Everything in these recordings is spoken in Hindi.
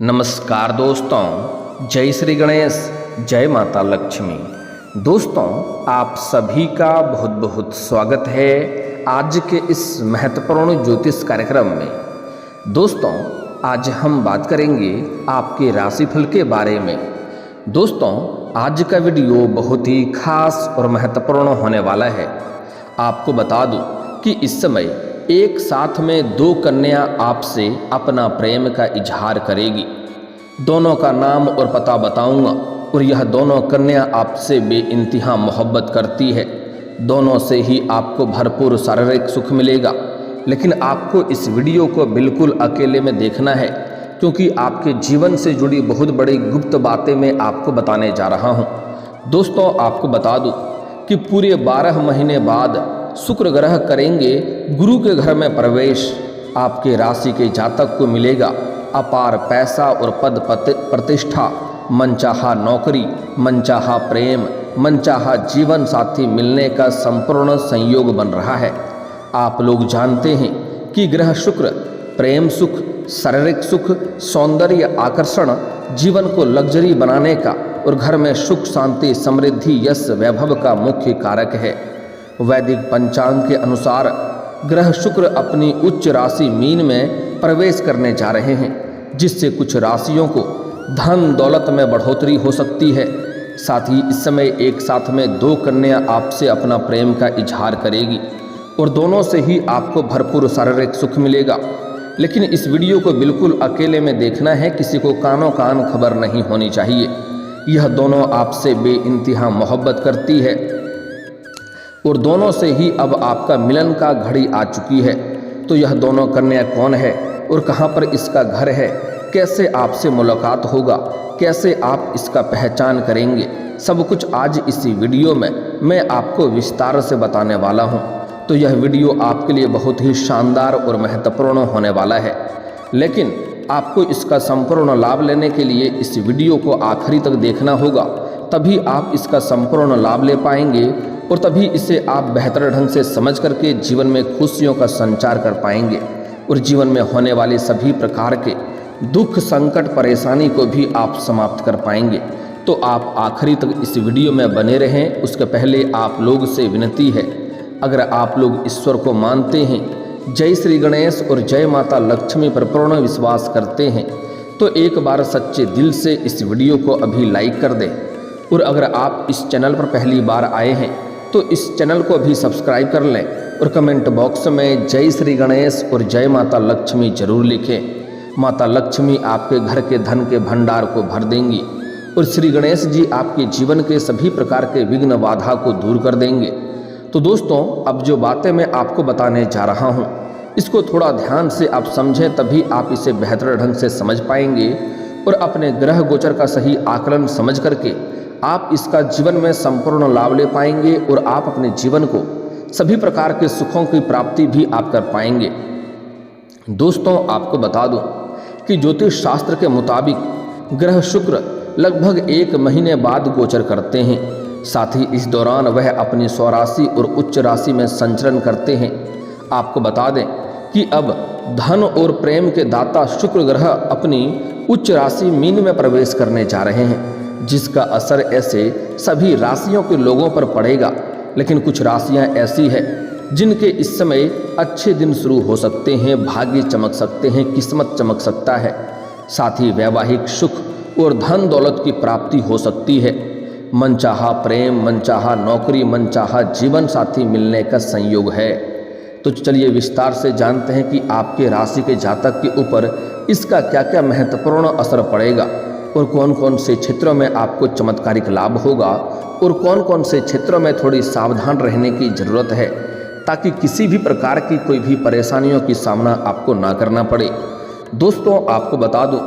नमस्कार दोस्तों, जय श्री गणेश, जय माता लक्ष्मी। दोस्तों, आप सभी का बहुत बहुत स्वागत है आज के इस महत्वपूर्ण ज्योतिष कार्यक्रम में। दोस्तों, आज हम बात करेंगे आपके राशिफल के बारे में। दोस्तों, आज का वीडियो बहुत ही खास और महत्वपूर्ण होने वाला है। आपको बता दूं कि इस समय एक साथ में दो कन्या आपसे अपना प्रेम का इजहार करेगी। दोनों का नाम और पता बताऊंगा और यह दोनों कन्या आपसे बेइंतहा मोहब्बत करती है। दोनों से ही आपको भरपूर शारीरिक सुख मिलेगा, लेकिन आपको इस वीडियो को बिल्कुल अकेले में देखना है, क्योंकि आपके जीवन से जुड़ी बहुत बड़ी गुप्त बातें मैं आपको बताने जा रहा हूँ। दोस्तों, आपको बता दूँ कि पूरे 12 महीने बाद शुक्र ग्रह करेंगे गुरु के घर में प्रवेश। आपके राशि के जातक को मिलेगा अपार पैसा और पद प्रतिष्ठा, मनचाहा नौकरी, मनचाहा प्रेम, मनचाहा जीवन साथी मिलने का संपूर्ण संयोग बन रहा है। आप लोग जानते हैं कि ग्रह शुक्र प्रेम सुख, शारीरिक सुख, सौंदर्य आकर्षण, जीवन को लग्जरी बनाने का और घर में सुख शांति समृद्धि यश वैभव का मुख्य कारक है। वैदिक पंचांग के अनुसार ग्रह शुक्र अपनी उच्च राशि मीन में प्रवेश करने जा रहे हैं, जिससे कुछ राशियों को धन दौलत में बढ़ोतरी हो सकती है। साथ ही इस समय एक साथ में दो कन्या आपसे अपना प्रेम का इजहार करेगी और दोनों से ही आपको भरपूर शारीरिक सुख मिलेगा। लेकिन इस वीडियो को बिल्कुल अकेले में देखना है, किसी को कानों कान खबर नहीं होनी चाहिए। यह दोनों आपसे बेइंतहा मोहब्बत करती है और दोनों से ही अब आपका मिलन का घड़ी आ चुकी है। तो यह दोनों कन्या कौन है और कहाँ पर इसका घर है, कैसे आपसे मुलाकात होगा, कैसे आप इसका पहचान करेंगे, सब कुछ आज इसी वीडियो में मैं आपको विस्तार से बताने वाला हूँ। तो यह वीडियो आपके लिए बहुत ही शानदार और महत्वपूर्ण होने वाला है, लेकिन आपको इसका संपूर्ण लाभ लेने के लिए इस वीडियो को आखिरी तक देखना होगा, तभी आप इसका संपूर्ण लाभ ले पाएंगे और तभी इसे आप बेहतर ढंग से समझ करके जीवन में खुशियों का संचार कर पाएंगे और जीवन में होने वाले सभी प्रकार के दुख संकट परेशानी को भी आप समाप्त कर पाएंगे। तो आप आखिरी तक इस वीडियो में बने रहें। उसके पहले आप लोग से विनती है, अगर आप लोग ईश्वर को मानते हैं, जय श्री गणेश और जय माता लक्ष्मी पर पूर्ण विश्वास करते हैं, तो एक बार सच्चे दिल से इस वीडियो को अभी लाइक कर दें। और अगर आप इस चैनल पर पहली बार आए हैं तो इस चैनल को भी सब्सक्राइब कर लें और कमेंट बॉक्स में जय श्री गणेश और जय माता लक्ष्मी जरूर लिखें। माता लक्ष्मी आपके घर के धन के भंडार को भर देंगी और श्री गणेश जी आपके जीवन के सभी प्रकार के विघ्न बाधा को दूर कर देंगे। तो दोस्तों, अब जो बातें मैं आपको बताने जा रहा हूँ, इसको थोड़ा ध्यान से आप समझें, तभी आप इसे बेहतर ढंग से समझ पाएंगे और अपने ग्रह गोचर का सही आकलन समझ करके आप इसका जीवन में संपूर्ण लाभ ले पाएंगे और आप अपने जीवन को सभी प्रकार के सुखों की प्राप्ति भी आप कर पाएंगे। दोस्तों, आपको बता दूं कि ज्योतिष शास्त्र के मुताबिक ग्रह शुक्र लगभग 1 महीने बाद गोचर करते हैं। साथ ही इस दौरान वह अपनी स्वराशि और उच्च राशि में संचरण करते हैं। आपको बता दें कि अब धन और प्रेम के दाता शुक्र ग्रह अपनी उच्च राशि मीन में प्रवेश करने जा रहे हैं, जिसका असर ऐसे सभी राशियों के लोगों पर पड़ेगा। लेकिन कुछ राशियां ऐसी हैं जिनके इस समय अच्छे दिन शुरू हो सकते हैं, भाग्य चमक सकते हैं, किस्मत चमक सकता है। साथ ही वैवाहिक सुख और धन दौलत की प्राप्ति हो सकती है। मनचाहा प्रेम, मनचाहा नौकरी, मनचाहा जीवन साथी मिलने का संयोग है। तो चलिए विस्तार से जानते हैं कि आपके राशि के जातक के ऊपर इसका क्या क्या महत्वपूर्ण असर पड़ेगा और कौन कौन से क्षेत्रों में आपको चमत्कारिक लाभ होगा और कौन कौन से क्षेत्रों में थोड़ी सावधान रहने की ज़रूरत है, ताकि किसी भी प्रकार की कोई भी परेशानियों की सामना आपको ना करना पड़े। दोस्तों, आपको बता दूं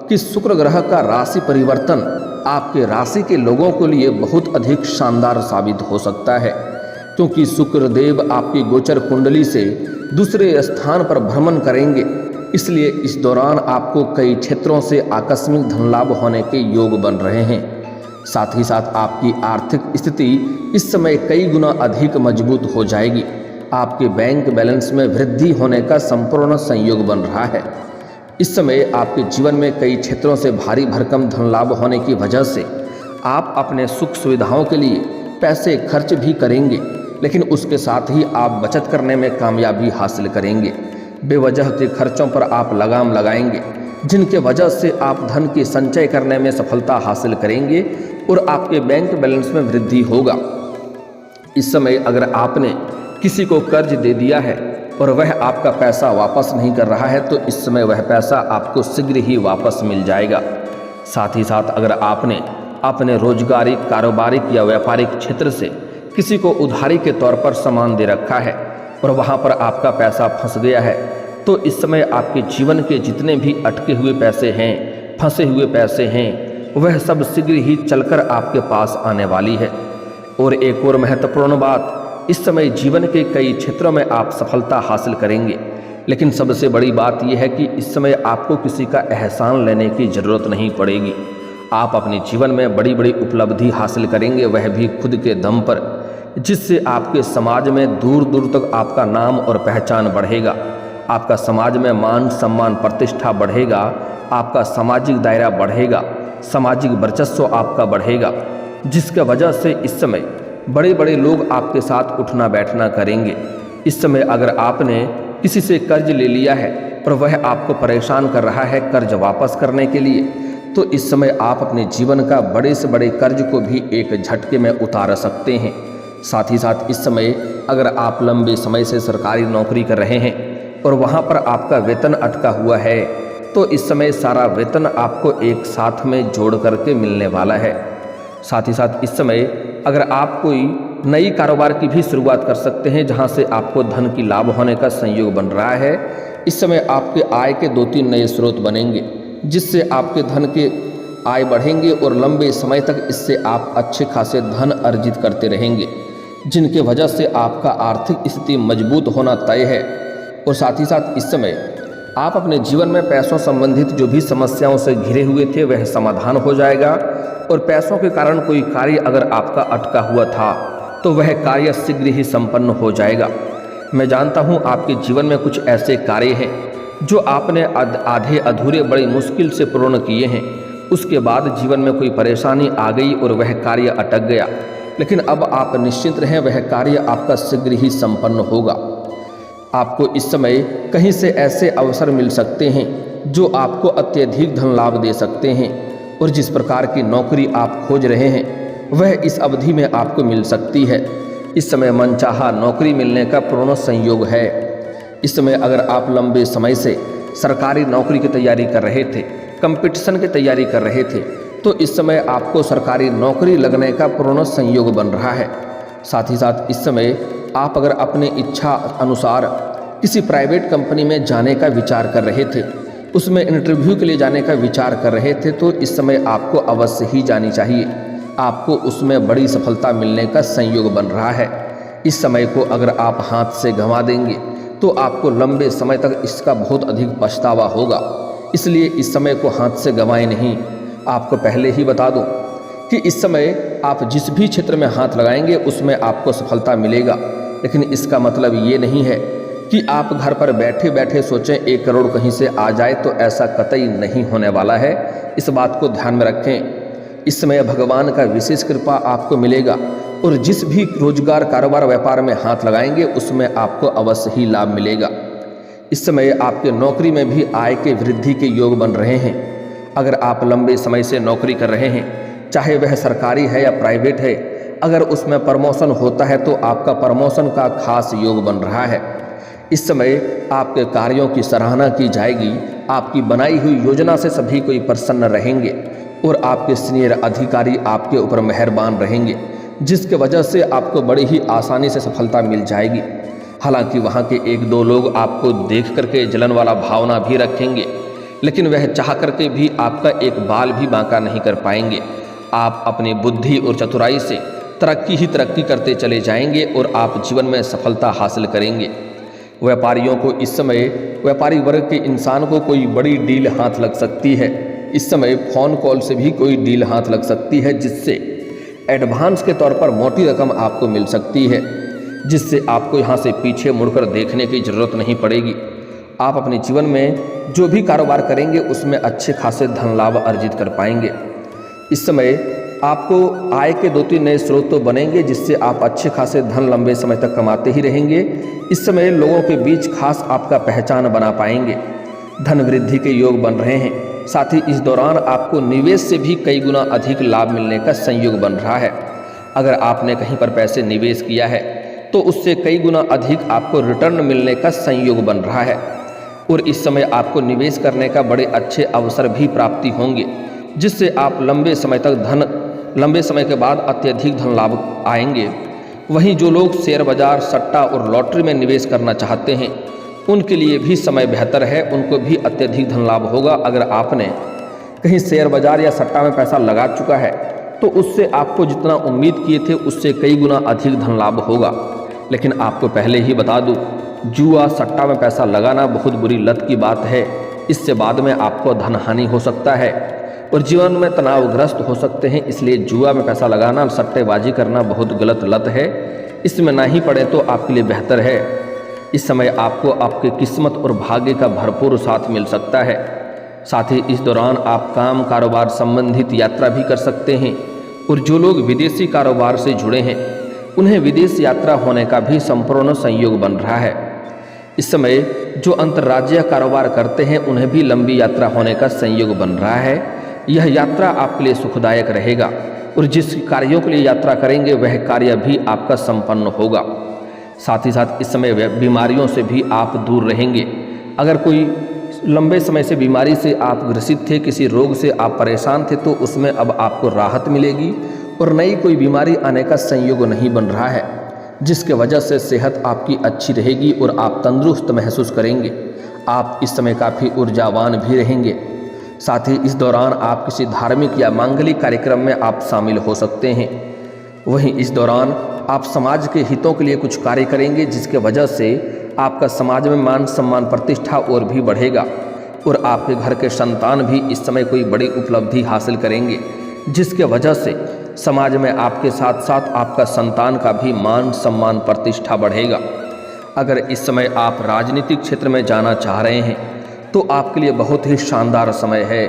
कि शुक्र ग्रह का राशि परिवर्तन आपके राशि के लोगों के लिए बहुत अधिक शानदार साबित हो सकता है, क्योंकि शुक्र देव आपकी गोचर कुंडली से दूसरे स्थान पर भ्रमण करेंगे। इसलिए इस दौरान आपको कई क्षेत्रों से आकस्मिक धन लाभ होने के योग बन रहे हैं। साथ ही साथ आपकी आर्थिक स्थिति इस समय कई गुना अधिक मजबूत हो जाएगी। आपके बैंक बैलेंस में वृद्धि होने का संपूर्ण संयोग बन रहा है। इस समय आपके जीवन में कई क्षेत्रों से भारी भरकम धन लाभ होने की वजह से आप अपने सुख सुविधाओं के लिए पैसे खर्च भी करेंगे, लेकिन उसके साथ ही आप बचत करने में कामयाबी हासिल करेंगे। बेवजह के खर्चों पर आप लगाम लगाएंगे, जिनके वजह से आप धन की संचय करने में सफलता हासिल करेंगे और आपके बैंक बैलेंस में वृद्धि होगा। इस समय अगर आपने किसी को कर्ज दे दिया है और वह आपका पैसा वापस नहीं कर रहा है, तो इस समय वह पैसा आपको शीघ्र ही वापस मिल जाएगा। साथ ही साथ अगर आपने अपने रोजगारी, कारोबारिक या व्यापारिक क्षेत्र से किसी को उधारी के तौर पर सामान दे रखा है और वहाँ पर आपका पैसा फंस गया है, तो इस समय आपके जीवन के जितने भी अटके हुए पैसे हैं, फंसे हुए पैसे हैं, वह सब शीघ्र ही चलकर आपके पास आने वाली है। और एक और महत्वपूर्ण बात, इस समय जीवन के कई क्षेत्रों में आप सफलता हासिल करेंगे, लेकिन सबसे बड़ी बात यह है कि इस समय आपको किसी का एहसान लेने की ज़रूरत नहीं पड़ेगी। आप अपने जीवन में बड़ी बड़ी उपलब्धि हासिल करेंगे, वह भी खुद के दम पर, जिससे आपके समाज में दूर दूर तक आपका नाम और पहचान बढ़ेगा। आपका समाज में मान सम्मान प्रतिष्ठा बढ़ेगा, आपका सामाजिक दायरा बढ़ेगा, सामाजिक वर्चस्व आपका बढ़ेगा, जिसके वजह से इस समय बड़े बड़े लोग आपके साथ उठना बैठना करेंगे। इस समय अगर आपने किसी से कर्ज ले लिया है और वह आपको परेशान कर रहा है कर्ज वापस करने के लिए, तो इस समय आप अपने जीवन का बड़े से बड़े कर्ज को भी एक झटके में उतार सकते हैं। साथ ही साथ इस समय अगर आप लंबे समय से सरकारी नौकरी कर रहे हैं और वहाँ पर आपका वेतन अटका हुआ है, तो इस समय सारा वेतन आपको एक साथ में जोड़ करके मिलने वाला है। साथ ही साथ इस समय अगर आप कोई नई कारोबार की भी शुरुआत कर सकते हैं, जहाँ से आपको धन की लाभ होने का संयोग बन रहा है। इस समय आपके आय के 2-3 नए स्रोत बनेंगे, जिससे आपके धन के आय बढ़ेंगे और लंबे समय तक इससे आप अच्छे खासे धन अर्जित करते रहेंगे, जिनके वजह से आपका आर्थिक स्थिति मजबूत होना तय है। और साथ ही साथ इस समय आप अपने जीवन में पैसों संबंधित जो भी समस्याओं से घिरे हुए थे वह समाधान हो जाएगा, और पैसों के कारण कोई कार्य अगर आपका अटका हुआ था तो वह कार्य शीघ्र ही संपन्न हो जाएगा। मैं जानता हूँ आपके जीवन में कुछ ऐसे कार्य हैं जो आपने आधे अधूरे बड़ी मुश्किल से पूर्ण किए हैं, उसके बाद जीवन में कोई परेशानी आ गई और वह कार्य अटक गया, लेकिन अब आप निश्चिंत रहें, वह कार्य आपका शीघ्र ही संपन्न होगा। आपको इस समय कहीं से ऐसे अवसर मिल सकते हैं जो आपको अत्यधिक धन लाभ दे सकते हैं, और जिस प्रकार की नौकरी आप खोज रहे हैं वह इस अवधि में आपको मिल सकती है। इस समय मनचाहा नौकरी मिलने का पूर्ण संयोग है। इस समय अगर आप लंबे समय से सरकारी नौकरी की तैयारी कर रहे थे, कंपटीशन की तैयारी कर रहे थे, तो इस समय आपको सरकारी नौकरी लगने का पूर्ण संयोग बन रहा है। साथ ही साथ इस समय आप अगर अपनी इच्छा अनुसार किसी प्राइवेट कंपनी में जाने का विचार कर रहे थे, उसमें इंटरव्यू के लिए जाने का विचार कर रहे थे, तो इस समय आपको अवश्य ही जानी चाहिए। आपको उसमें बड़ी सफलता मिलने का संयोग बन रहा है। इस समय को अगर आप हाथ से गंवा देंगे तो आपको लंबे समय तक इसका बहुत अधिक पछतावा होगा, इसलिए इस समय को हाथ से गंवाएं नहीं। आपको पहले ही बता दूं कि इस समय आप जिस भी क्षेत्र में हाथ लगाएंगे उसमें आपको सफलता मिलेगा, लेकिन इसका मतलब ये नहीं है कि आप घर पर बैठे बैठे सोचें 1 करोड़ कहीं से आ जाए, तो ऐसा कतई नहीं होने वाला है। इस बात को ध्यान में रखें। इस समय भगवान का विशेष कृपा आपको मिलेगा और जिस भी रोजगार, कारोबार, व्यापार में हाथ लगाएंगे उसमें आपको अवश्य ही लाभ मिलेगा। इस समय आपके नौकरी में भी आय के वृद्धि के योग बन रहे हैं। अगर आप लंबे समय से नौकरी कर रहे हैं, चाहे वह सरकारी है या प्राइवेट है, अगर उसमें प्रमोशन होता है तो आपका प्रमोशन का खास योग बन रहा है। इस समय आपके कार्यों की सराहना की जाएगी। आपकी बनाई हुई योजना से सभी कोई प्रसन्न रहेंगे और आपके सीनियर अधिकारी आपके ऊपर मेहरबान रहेंगे, जिसके वजह से आपको बड़ी ही आसानी से सफलता मिल जाएगी। हालांकि वहाँ के 1-2 लोग आपको देख करके जलन वाला भावना भी रखेंगे, लेकिन वह चाह करके भी आपका एक बाल भी बांका नहीं कर पाएंगे। आप अपनी बुद्धि और चतुराई से तरक्की ही तरक्की करते चले जाएंगे और आप जीवन में सफलता हासिल करेंगे। व्यापारियों को इस समय, व्यापारी वर्ग के इंसान को कोई बड़ी डील हाथ लग सकती है। इस समय फ़ोन कॉल से भी कोई डील हाथ लग सकती है, जिससे एडवांस के तौर पर मोटी रकम आपको मिल सकती है, जिससे आपको यहाँ से पीछे मुड़कर देखने की ज़रूरत नहीं पड़ेगी। आप अपने जीवन में जो भी कारोबार करेंगे उसमें अच्छे खासे धन लाभ अर्जित कर पाएंगे। इस समय आपको आय के 2-3 नए स्रोत तो बनेंगे, जिससे आप अच्छे खासे धन लंबे समय तक कमाते ही रहेंगे। इस समय लोगों के बीच खास आपका पहचान बना पाएंगे। धन वृद्धि के योग बन रहे हैं। साथ ही इस दौरान आपको निवेश से भी कई गुना अधिक लाभ मिलने का संयोग बन रहा है। अगर आपने कहीं पर पैसे निवेश किया है तो उससे कई गुना अधिक आपको रिटर्न मिलने का संयोग बन रहा है। और इस समय आपको निवेश करने का बड़े अच्छे अवसर भी प्राप्ति होंगे, जिससे आप लंबे समय के बाद अत्यधिक धन लाभ आएंगे। वहीं जो लोग शेयर बाजार, सट्टा और लॉटरी में निवेश करना चाहते हैं उनके लिए भी समय बेहतर है, उनको भी अत्यधिक धन लाभ होगा। अगर आपने कहीं शेयर बाजार या सट्टा में पैसा लगा चुका है तो उससे आपको जितना उम्मीद किए थे उससे कई गुना अधिक धन लाभ होगा। लेकिन आपको पहले ही बता दूं, जुआ सट्टा में पैसा लगाना बहुत बुरी लत की बात है। इससे बाद में आपको धन हानि हो सकता है और जीवन में तनावग्रस्त हो सकते हैं। इसलिए जुआ में पैसा लगाना, सट्टेबाजी करना बहुत गलत लत है। इसमें ना ही पड़े तो आपके लिए बेहतर है। इस समय आपको आपके किस्मत और भाग्य का भरपूर साथ मिल सकता है। साथ ही इस दौरान आप काम कारोबार संबंधित यात्रा भी कर सकते हैं। और जो लोग विदेशी कारोबार से जुड़े हैं उन्हें विदेश यात्रा होने का भी संपूर्ण संयोग बन रहा है। इस समय जो अंतर्राज्यीय कारोबार करते हैं उन्हें भी लंबी यात्रा होने का संयोग बन रहा है। यह यात्रा आपके लिए सुखदायक रहेगा और जिस कार्यों के लिए यात्रा करेंगे वह कार्य भी आपका संपन्न होगा। साथ ही साथ इस समय बीमारियों से भी आप दूर रहेंगे। अगर कोई लंबे समय से बीमारी से आप ग्रसित थे, किसी रोग से आप परेशान थे, तो उसमें अब आपको राहत मिलेगी और नई कोई बीमारी आने का संयोग नहीं बन रहा है, जिसके वजह से सेहत आपकी अच्छी रहेगी और आप तंदुरुस्त महसूस करेंगे। आप इस समय काफ़ी ऊर्जावान भी रहेंगे। साथ ही इस दौरान आप किसी धार्मिक या मांगलिक कार्यक्रम में आप शामिल हो सकते हैं। वहीं इस दौरान आप समाज के हितों के लिए कुछ कार्य करेंगे, जिसके वजह से आपका समाज में मान सम्मान प्रतिष्ठा और भी बढ़ेगा और आपके घर के संतान भी इस समय कोई बड़ी उपलब्धि हासिल करेंगे, जिसके वजह से समाज में आपके साथ साथ आपका संतान का भी मान सम्मान प्रतिष्ठा बढ़ेगा। अगर इस समय आप राजनीतिक क्षेत्र में जाना चाह रहे हैं तो आपके लिए बहुत ही शानदार समय है।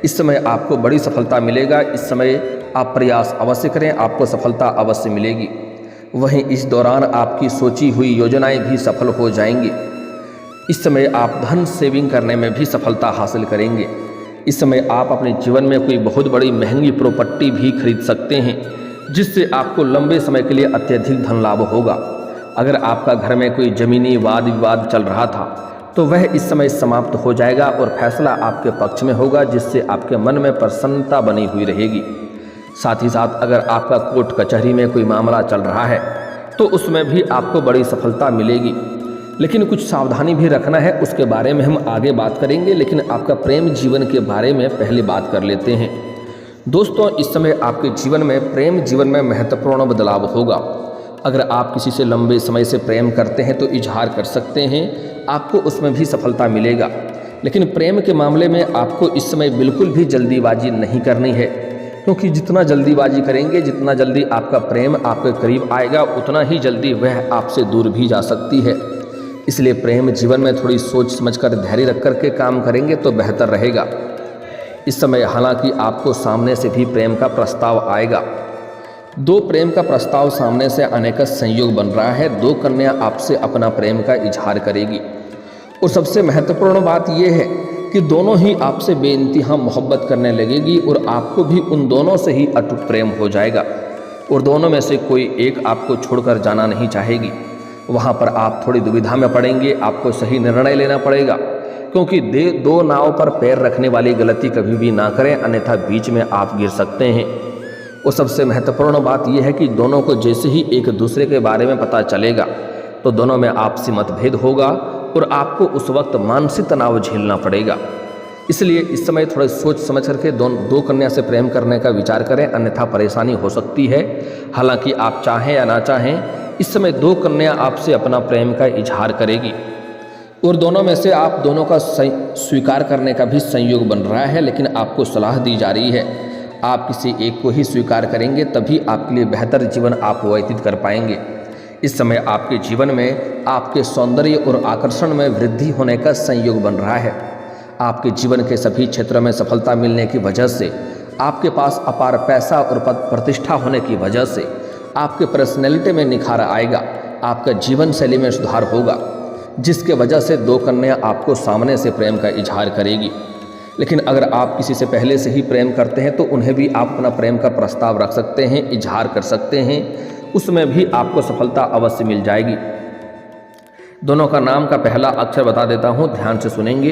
इस समय आपको बड़ी सफलता मिलेगा। इस समय आप प्रयास अवश्य करें, आपको सफलता अवश्य मिलेगी। वहीं इस दौरान आपकी सोची हुई योजनाएं भी सफल हो जाएंगी। इस समय आप धन सेविंग करने में भी सफलता हासिल करेंगे। इस समय आप अपने जीवन में कोई बहुत बड़ी महंगी प्रॉपर्टी भी खरीद सकते हैं, जिससे आपको लंबे समय के लिए अत्यधिक धन लाभ होगा। अगर आपका घर में कोई जमीनी वाद विवाद चल रहा था तो वह इस समय समाप्त हो जाएगा और फैसला आपके पक्ष में होगा, जिससे आपके मन में प्रसन्नता बनी हुई रहेगी। साथ ही साथ अगर आपका कोर्ट कचहरी में कोई मामला चल रहा है तो उसमें भी आपको बड़ी सफलता मिलेगी। लेकिन कुछ सावधानी भी रखना है, उसके बारे में हम आगे बात करेंगे। लेकिन आपका प्रेम जीवन के बारे में पहले बात कर लेते हैं। दोस्तों, इस समय आपके जीवन में प्रेम जीवन में महत्वपूर्ण बदलाव होगा। अगर आप किसी से लंबे समय से प्रेम करते हैं तो इजहार कर सकते हैं, आपको उसमें भी सफलता मिलेगा। लेकिन प्रेम के मामले में आपको इस समय बिल्कुल भी जल्दीबाजी नहीं करनी है, क्योंकि जितना जल्दीबाजी करेंगे, जितना जल्दी आपका प्रेम आपके करीब आएगा, उतना ही जल्दी वह आपसे दूर भी जा सकती है। इसलिए प्रेम जीवन में थोड़ी सोच समझकर धैर्य रख कर के काम करेंगे तो बेहतर रहेगा। इस समय हालांकि आपको सामने से भी प्रेम का प्रस्ताव आएगा। 2 प्रेम का प्रस्ताव सामने से आने का संयोग बन रहा है। 2 कन्या आपसे अपना प्रेम का इजहार करेगी और सबसे महत्वपूर्ण बात यह है कि दोनों ही आपसे बेइंतहा मोहब्बत करने लगेगी और आपको भी उन दोनों से ही अटूट प्रेम हो जाएगा और दोनों में से कोई एक आपको छोड़कर जाना नहीं चाहेगी। वहाँ पर आप थोड़ी दुविधा में पड़ेंगे, आपको सही निर्णय लेना पड़ेगा, क्योंकि 2 नाव पर पैर रखने वाली गलती कभी भी ना करें, अन्यथा बीच में आप गिर सकते हैं। और सबसे महत्वपूर्ण बात यह है कि दोनों को जैसे ही एक दूसरे के बारे में पता चलेगा तो दोनों में आपसी मतभेद होगा और आपको उस वक्त मानसिक तनाव झेलना पड़ेगा। इसलिए इस समय थोड़ा सोच समझ करके 2 कन्या से प्रेम करने का विचार करें, अन्यथा परेशानी हो सकती है। हालांकि आप चाहें या ना चाहें, इस समय 2 कन्या आपसे अपना प्रेम का इजहार करेगी और दोनों में से आप दोनों का स्वीकार करने का भी संयोग बन रहा है। लेकिन आपको सलाह दी जा रही है, आप किसी एक को ही स्वीकार करेंगे, तभी आपके लिए बेहतर जीवन आप व्यतीत कर पाएंगे। इस समय आपके जीवन में आपके सौंदर्य और आकर्षण में वृद्धि होने का संयोग बन रहा है। आपके जीवन के सभी क्षेत्रों में सफलता मिलने की वजह से, आपके पास अपार पैसा और पद प्रतिष्ठा होने की वजह से आपके पर्सनैलिटी में निखार आएगा, आपका जीवन शैली में सुधार होगा, जिसके वजह से 2 कन्या आपको सामने से प्रेम का इजहार करेगी। लेकिन अगर आप किसी से पहले से ही प्रेम करते हैं तो उन्हें भी आप अपना प्रेम का प्रस्ताव रख सकते हैं, इजहार कर सकते हैं, उसमें भी आपको सफलता अवश्य मिल जाएगी। दोनों का नाम का पहला अक्षर बता देता हूँ, ध्यान से सुनेंगे।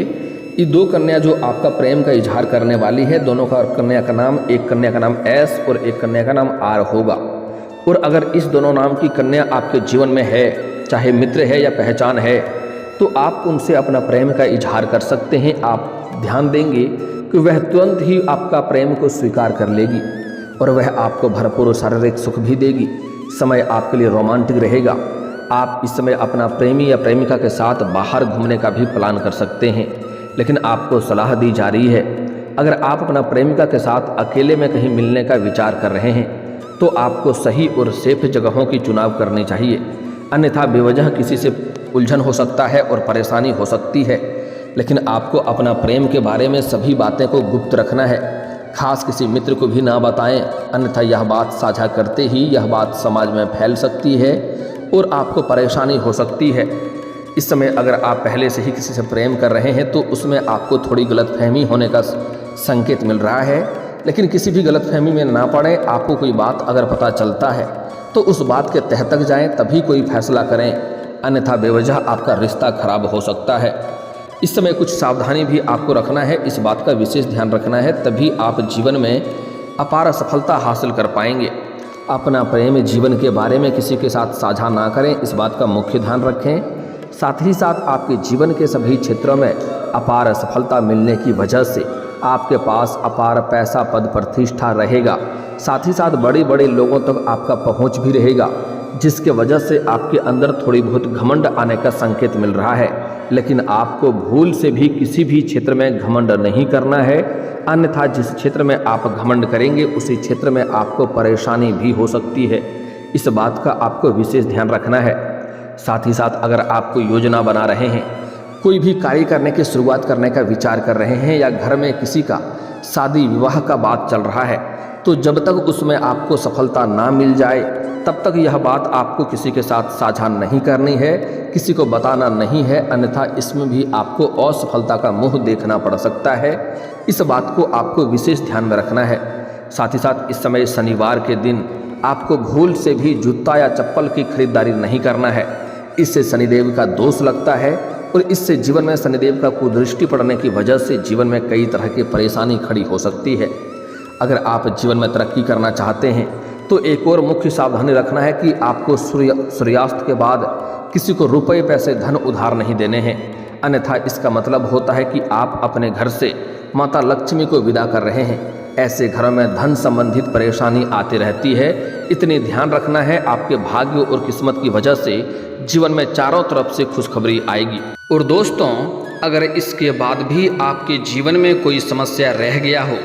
ये 2 कन्या जो आपका प्रेम का इजहार करने वाली है, दोनों का कन्या का नाम, एक कन्या का नाम एस और एक कन्या का नाम आर होगा। और अगर इस दोनों नाम की कन्या आपके जीवन में है, चाहे मित्र है या पहचान है, तो आप उनसे अपना प्रेम का इजहार कर सकते हैं। आप ध्यान देंगे कि वह तुरंत ही आपका प्रेम को स्वीकार कर लेगी और वह आपको भरपूर शारीरिक सुख भी देगी। समय आपके लिए रोमांटिक रहेगा। आप इस समय अपना प्रेमी या प्रेमिका के साथ बाहर घूमने का भी प्लान कर सकते हैं। लेकिन आपको सलाह दी जा रही है, अगर आप अपना प्रेमिका के साथ अकेले में कहीं मिलने का विचार कर रहे हैं तो आपको सही और सेफ जगहों की चुनाव करनी चाहिए, अन्यथा बेवजह किसी से उलझन हो सकता है और परेशानी हो सकती है। लेकिन आपको अपना प्रेम के बारे में सभी बातें को गुप्त रखना है, खास किसी मित्र को भी ना बताएं, अन्यथा यह बात साझा करते ही यह बात समाज में फैल सकती है और आपको परेशानी हो सकती है। इस समय अगर आप पहले से ही किसी से प्रेम कर रहे हैं तो उसमें आपको थोड़ी गलतफहमी होने का संकेत मिल रहा है, लेकिन किसी भी गलतफहमी में ना पड़े। आपको कोई बात अगर पता चलता है तो उस बात के तह तक जाएं, तभी कोई फैसला करें, अन्यथा बेवजह आपका रिश्ता खराब हो सकता है। इस समय कुछ सावधानी भी आपको रखना है, इस बात का विशेष ध्यान रखना है, तभी आप जीवन में अपार सफलता हासिल कर पाएंगे। अपना प्रेम जीवन के बारे में किसी के साथ साझा ना करें, इस बात का मुख्य ध्यान रखें। साथ ही साथ आपके जीवन के सभी क्षेत्रों में अपार सफलता मिलने की वजह से आपके पास अपार पैसा, पद, प्रतिष्ठा रहेगा। साथ ही साथ बड़े बड़े लोगों तक आपका पहुंच भी रहेगा, जिसके वजह से आपके अंदर थोड़ी बहुत घमंड आने का संकेत मिल रहा है। लेकिन आपको भूल से भी किसी भी क्षेत्र में घमंड नहीं करना है, अन्यथा जिस क्षेत्र में आप घमंड करेंगे उसी क्षेत्र में आपको परेशानी भी हो सकती है। इस बात का आपको विशेष ध्यान रखना है। साथ ही साथ अगर आप कोई योजना बना रहे हैं, कोई भी कार्य करने की शुरुआत करने का विचार कर रहे हैं, या घर में किसी का शादी विवाह का बात चल रहा है, तो जब तक उसमें आपको सफलता ना मिल जाए तब तक यह बात आपको किसी के साथ साझा नहीं करनी है, किसी को बताना नहीं है, अन्यथा इसमें भी आपको असफलता का मुंह देखना पड़ सकता है। इस बात को आपको विशेष ध्यान में रखना है। साथ ही साथ इस समय शनिवार के दिन आपको भूल से भी जूता या चप्पल की खरीदारी नहीं करना है, इससे शनिदेव का दोष लगता है और इससे जीवन में शनिदेव का कुदृष्टि पड़ने की वजह से जीवन में कई तरह की परेशानी खड़ी हो सकती है। अगर आप जीवन में तरक्की करना चाहते हैं तो एक और मुख्य सावधानी रखना है कि आपको सूर्यास्त के बाद किसी को रुपए, पैसे, धन उधार नहीं देने हैं, अन्यथा इसका मतलब होता है कि आप अपने घर से माता लक्ष्मी को विदा कर रहे हैं। ऐसे घरों में धन संबंधित परेशानी आती रहती है, इतनी ध्यान रखना है। आपके भाग्य और किस्मत की वजह से जीवन में चारों तरफ से खुशखबरी आएगी। और दोस्तों, अगर इसके बाद भी आपके जीवन में कोई समस्या रह गया हो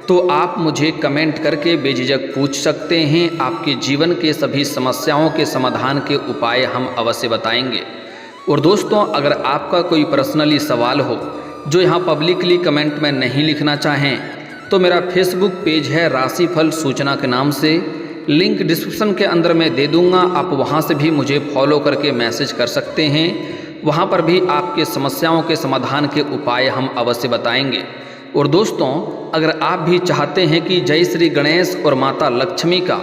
तो आप मुझे कमेंट करके बेझिझक पूछ सकते हैं। आपके जीवन के सभी समस्याओं के समाधान के उपाय हम अवश्य बताएंगे। और दोस्तों, अगर आपका कोई पर्सनली सवाल हो जो यहाँ पब्लिकली कमेंट में नहीं लिखना चाहें तो मेरा फेसबुक पेज है राशिफल सूचना के नाम से, लिंक डिस्क्रिप्शन के अंदर मैं दे दूँगा। आप वहाँ से भी मुझे फॉलो करके मैसेज कर सकते हैं। वहाँ पर भी आपके समस्याओं के समाधान के उपाय हम अवश्य बताएंगे। और दोस्तों, अगर आप भी चाहते हैं कि जय श्री गणेश और माता लक्ष्मी का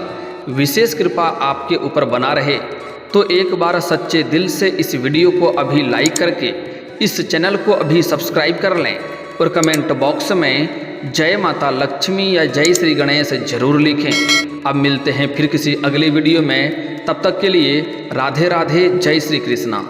विशेष कृपा आपके ऊपर बना रहे तो एक बार सच्चे दिल से इस वीडियो को अभी लाइक करके इस चैनल को अभी सब्सक्राइब कर लें और कमेंट बॉक्स में जय माता लक्ष्मी या जय श्री गणेश जरूर लिखें। अब मिलते हैं फिर किसी अगले वीडियो में, तब तक के लिए राधे राधे, जय श्री कृष्णा।